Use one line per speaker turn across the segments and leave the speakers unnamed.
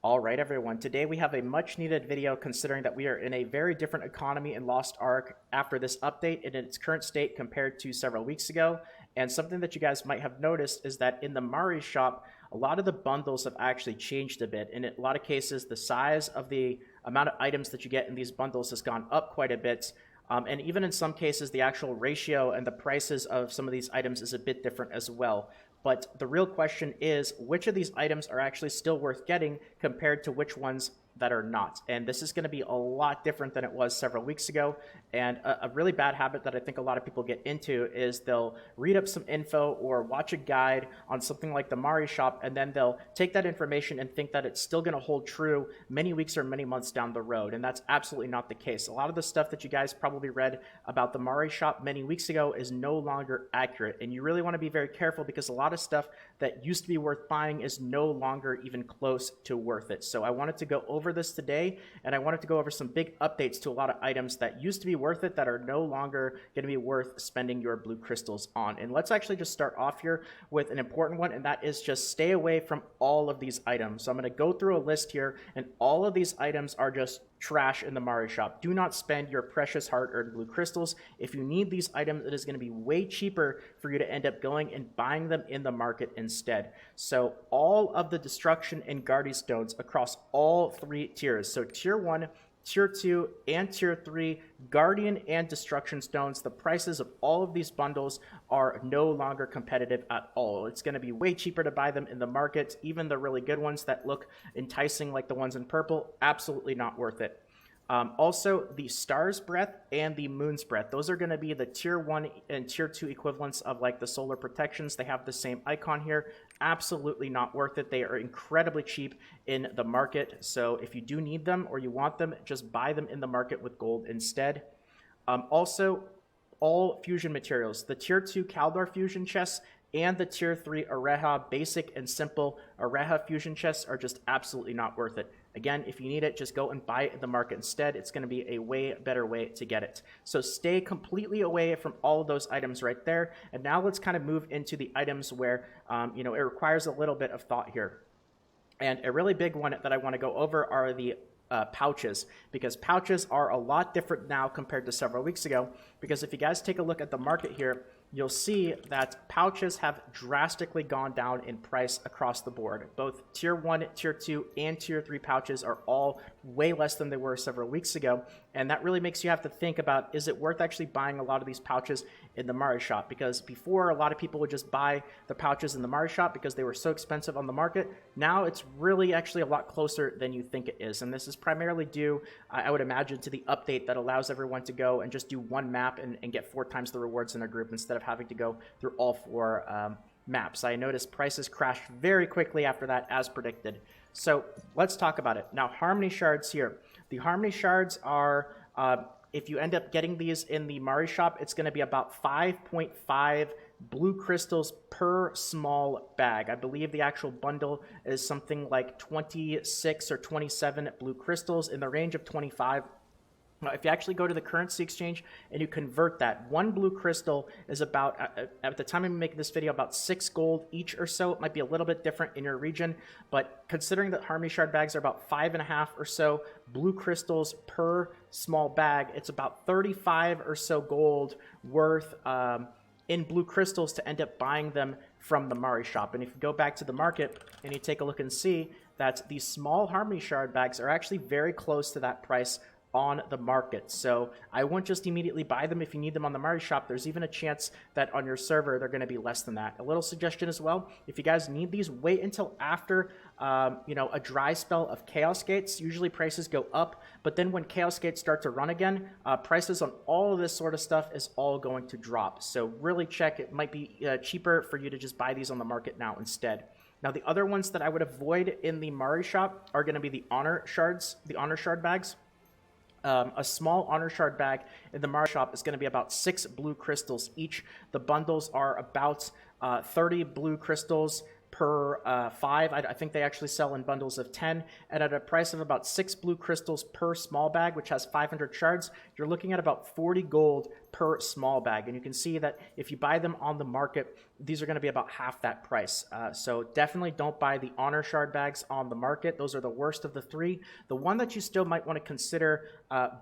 All right, everyone. Today we have a much needed video considering that we are in a very different economy in Lost Ark after this update in its current state compared to several weeks ago. And something that you guys might have noticed is that in the Mari shop, a lot of the bundles have actually changed a bit. In a lot of cases, the size of the amount of items that you get in these bundles has gone up quite a bit. And even in some cases, the actual ratio and the prices of some of these items is a bit different as well. But the real question is, which of these items are actually still worth getting compared to which ones that are not? And this is going to be a lot different than it was several weeks ago. And a really bad habit that I think a lot of people get into is they'll read up some info or watch a guide on something like the Mari shop, and then they'll take that information and think that it's still going to hold true many weeks or many months down the road. And that's absolutely not the case. A lot of the stuff that you guys probably read about the Mari shop many weeks ago is no longer accurate. And you really want to be very careful because a lot of stuff that used to be worth buying is no longer even close to worth it. So I wanted to go over this today, and I wanted to go over some big updates to a lot of items that used to be worth it that are no longer going to be worth spending your blue crystals on. And let's actually just start off here with an important one, and that is just stay away from all of these items. So I'm going to go through a list here, and all of these items are just trash in the Mari shop. Do not spend your precious hard-earned blue crystals. If you need these items, it is going to be way cheaper for you to end up going and buying them in the market instead. So all of the destruction and guardian stones across all three tiers, so tier 1, tier 2, and tier 3, guardian and destruction stones, the prices of all of these bundles are no longer competitive at all. It's going to be way cheaper to buy them in the market. Even the really good ones that look enticing like the ones in purple, absolutely not worth it. Also, the Star's Breath and the Moon's Breath, those are going to be the tier 1 and tier 2 equivalents of like the solar protections. They have the same icon here. Absolutely not worth it. They are incredibly cheap in the market. So if you do need them or you want them, just buy them in the market with gold instead. Also, all fusion materials, the tier 2 Kaldor fusion chests and the tier 3 Areha basic and simple Areha fusion chests are just absolutely not worth it. Again, if you need it, just go and buy it in the market instead. It's going to be a way better way to get it. So stay completely away from all of those items right there. And now let's kind of move into the items where, it requires a little bit of thought here. And a really big one that I want to go over are the pouches, because pouches are a lot different now compared to several weeks ago. Because if you guys take a look at the market here, you'll see that pouches have drastically gone down in price across the board. Both tier 1, tier 2, and tier 3 pouches are all way less than they were several weeks ago. And that really makes you have to think about, is it worth actually buying a lot of these pouches in the Mari shop? Because before, a lot of people would just buy the pouches in the Mari shop because they were so expensive on the market. Now it's really actually a lot closer than you think it is. And this is primarily due, I would imagine, to the update that allows everyone to go and just do one map and get 4 times the rewards in a group instead of having to go through all 4 maps. I noticed prices crashed very quickly after that, as predicted. So let's talk about it. Now, Harmony Shards here. The Harmony Shards are, if you end up getting these in the Mari shop, it's going to be about 5.5 blue crystals per small bag. I believe the actual bundle is something like 26 or 27 blue crystals in the range of 25. If you actually go to the currency exchange and you convert that, 1 blue crystal is about, at the time I'm making this video, about 6 gold each or so. It might be a little bit different in your region, but considering that Harmony Shard bags are about 5.5 or so blue crystals per small bag, it's about 35 or so gold worth in blue crystals to end up buying them from the Mari shop. And if you go back to the market and you take a look and see that these small Harmony Shard bags are actually very close to that price on the market. So I won't just immediately buy them if you need them on the Mari shop. There's even a chance that on your server they're going to be less than that. A little suggestion as well, if you guys need these, wait until after a dry spell of Chaos Gates. Usually prices go up, but then when Chaos Gates start to run again, prices on all of this sort of stuff is all going to drop. So really check. It might be cheaper for you to just buy these on the market now instead. Now, the other ones that I would avoid in the Mari shop are going to be the Honor Shards, the Honor Shard bags. A small Honor Shard bag in the Mari shop is going to be about 6 blue crystals each. The bundles are about 30 blue crystals per 5. I think they actually sell in bundles of 10. And at a price of about 6 blue crystals per small bag, which has 500 shards, you're looking at about 40 gold per small bag. And you can see that if you buy them on the market, these are going to be about half that price. So definitely don't buy the Honor Shard bags on the market. Those are the worst of the three. The one that you still might want to consider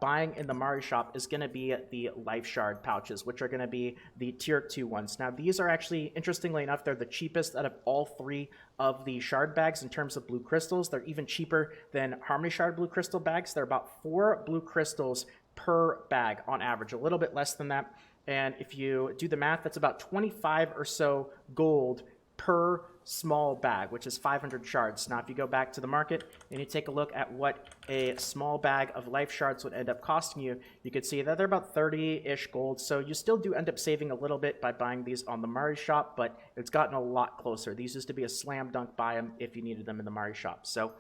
buying in the Mari shop is going to be the Life Shard pouches, which are going to be the tier 2 ones. Now, these are actually, interestingly enough, they're the cheapest out of all three of the shard bags in terms of blue crystals. They're even cheaper than Harmony Shard blue crystal bags. They're about 4 blue crystals per bag on average, a little bit less than that. And if you do the math, that's about 25 or so gold per small bag, which is 500 shards. Now, if you go back to the market and you take a look at what a small bag of life shards would end up costing you, you could see that they're about 30-ish gold. So you still do end up saving a little bit by buying these on the Mari shop, but it's gotten a lot closer. These used to be a slam dunk buy them if you needed them in the Mari shop. So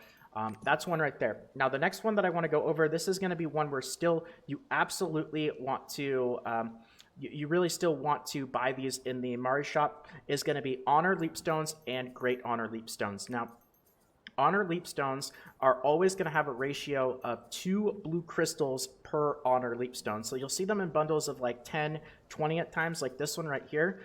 that's one right there. Now, the next one that I want to go over, this is going to be one where still you absolutely want to you really still want to buy these in the Mari shop, is going to be Honor Leapstones and Great Honor Leapstones. Now, Honor Leapstones are always going to have a ratio of 2 blue crystals per Honor Leapstone. So you'll see them in bundles of like 10, 20 at times, like this one right here.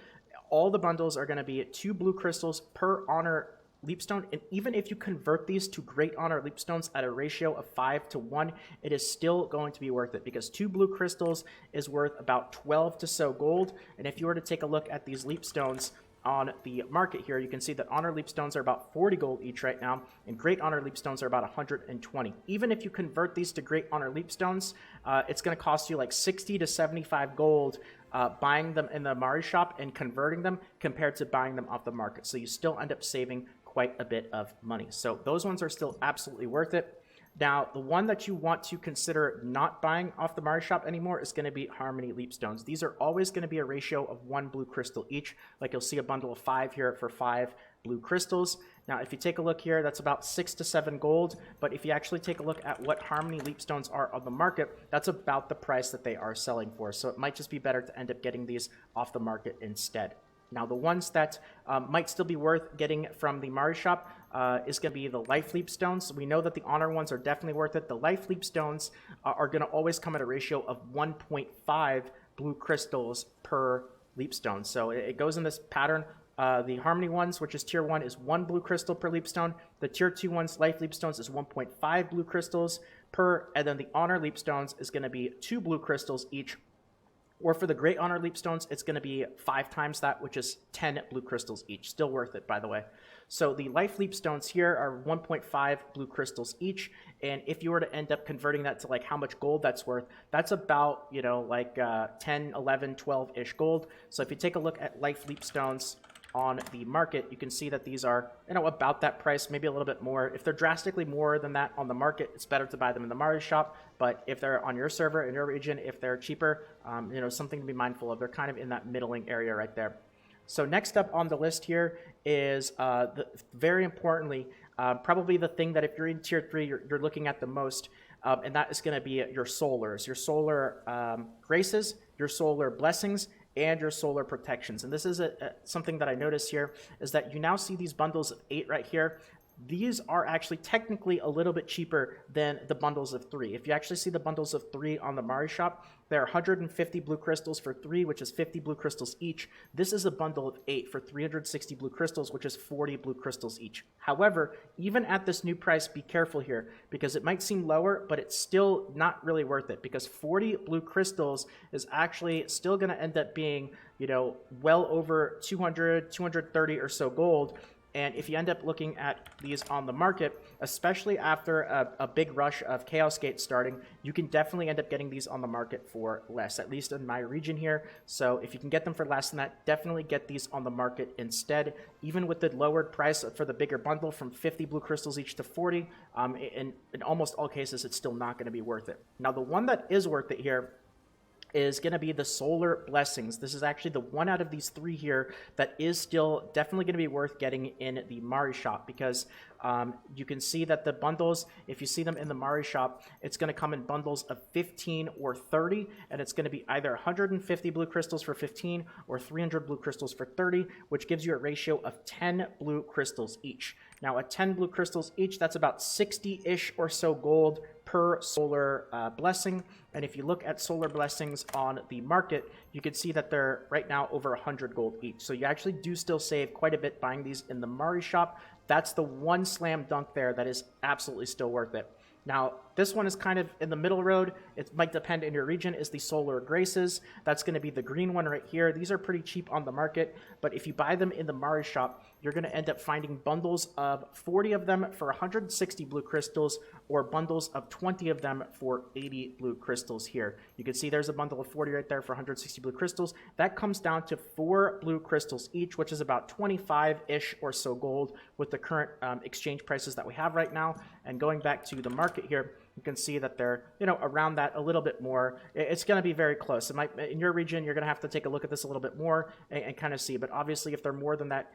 All the bundles are going to be 2 blue crystals per Honor Leapstone, and even if you convert these to Great Honor Leapstones at a ratio of 5 to 1, it is still going to be worth it, because 2 blue crystals is worth about 12 to so gold. And if you were to take a look at these Leapstones on the market here, you can see that Honor Leapstones are about 40 gold each right now, and Great Honor Leapstones are about 120. Even if you convert these to Great Honor Leapstones, it's going to cost you like 60 to 75 gold buying them in the Mari shop and converting them compared to buying them off the market. So you still end up saving quite a bit of money. So those ones are still absolutely worth it. Now, the one that you want to consider not buying off the Mari shop anymore is going to be Harmony Leapstones. These are always going to be a ratio of 1 blue crystal each. Like you'll see a bundle of 5 here for 5 blue crystals. Now, if you take a look here, that's about 6 to 7 gold. But if you actually take a look at what Harmony Leapstones are on the market, that's about the price that they are selling for. So it might just be better to end up getting these off the market instead. Now, the ones that might still be worth getting from the Mari shop is going to be the Life Leapstones. We know that the Honor ones are definitely worth it. The Life Leapstones are going to always come at a ratio of 1.5 blue crystals per Leapstone. So it goes in this pattern. The Harmony ones, which is tier 1, is 1 blue crystal per Leapstone. The tier 2 ones, Life Leapstones, is 1.5 blue crystals per. And then the Honor Leapstones is going to be 2 blue crystals each. Or for the Great Honor Leapstones, it's going to be 5 times that, which is 10 blue crystals each. Still worth it, by the way. So the Life Leapstones here are 1.5 blue crystals each. And if you were to end up converting that to like how much gold that's worth, that's about, you know, like 10, 11, 12-ish gold. So if you take a look at Life Leapstones on the market, you can see that these are, you know, about that price, maybe a little bit more. If they're drastically more than that on the market, it's better to buy them in the Mari shop. But if they're on your server, in your region, if they're cheaper, you know, something to be mindful of. They're kind of in that middling area right there. So next up on the list here is, very importantly, probably the thing that if you're in tier 3, you're looking at the most, and that is going to be your solars, your solar graces, your solar blessings, and your solar protections. And this is something that I noticed here, is that you now see these bundles of 8 right here. These are actually technically a little bit cheaper than the bundles of 3. If you actually see the bundles of 3 on the Mari shop, they're 150 blue crystals for 3, which is 50 blue crystals each. This is a bundle of 8 for 360 blue crystals, which is 40 blue crystals each. However, even at this new price, be careful here, because it might seem lower, but it's still not really worth it, because 40 blue crystals is actually still going to end up being, you know, well over 200, 230 or so gold. And if you end up looking at these on the market, especially after a big rush of Chaos Gate starting, you can definitely end up getting these on the market for less, at least in my region here. So if you can get them for less than that, definitely get these on the market instead. Even with the lowered price for the bigger bundle from 50 blue crystals each to 40, in almost all cases, it's still not going to be worth it. Now, the one that is worth it here is going to be the solar blessings. This is actually the one out of these 3 here that is still definitely going to be worth getting in the Mari shop, because you can see that the bundles, if you see them in the Mari shop, it's going to come in bundles of 15 or 30, and it's going to be either 150 blue crystals for 15 or 300 blue crystals for 30, which gives you a ratio of 10 blue crystals each. Now, at 10 blue crystals each, that's about 60-ish or so gold per solar blessing. And if you look at solar blessings on the market, you can see that they're right now over 100 gold each. So you actually do still save quite a bit buying these in the Mari shop. That's the one slam dunk there that is absolutely still worth it. Now, this one is kind of in the middle road. It might depend in your region, is the Solar Graces. That's going to be the green one right here. These are pretty cheap on the market, but if you buy them in the Mari shop, you're going to end up finding bundles of 40 of them for 160 blue crystals, or bundles of 20 of them for 80 blue crystals here. You can see there's a bundle of 40 right there for 160 blue crystals. That comes down to 4 blue crystals each, which is about 25-ish or so gold with the current exchange prices that we have right now. And going back to the market here, you can see that they're, around that a little bit more. It's going to be very close. It might, in your region, you're going to have to take a look at this a little bit more and kind of see. But obviously, if they're more than that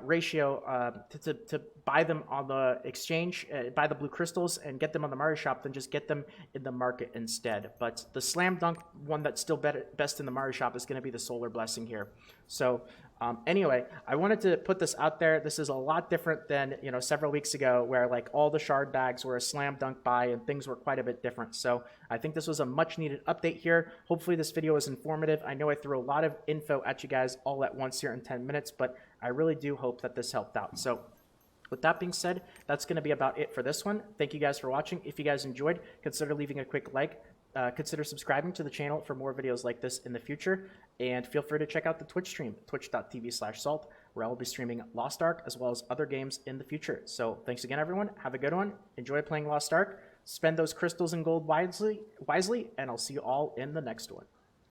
ratio to buy them on the exchange, buy the blue crystals and get them on the Mari shop, then just get them in the market instead. But the slam dunk one that's still best in the Mari shop is going to be the Solar Blessing here. So anyway, I wanted to put this out there. This is a lot different than, several weeks ago where like all the shard bags were a slam dunk buy and things were quite a bit different. So I think this was a much needed update here. Hopefully this video was informative. I know I threw a lot of info at you guys all at once here in 10 minutes, but I really do hope that this helped out. So with that being said, that's going to be about it for this one. Thank you guys for watching. If you guys enjoyed, consider leaving a quick like. Consider subscribing to the channel for more videos like this in the future. And feel free to check out the Twitch stream, twitch.tv/salt, where I will be streaming Lost Ark as well as other games in the future. So thanks again, everyone. Have a good one. Enjoy playing Lost Ark. Spend those crystals and gold wisely, and I'll see you all in the next one.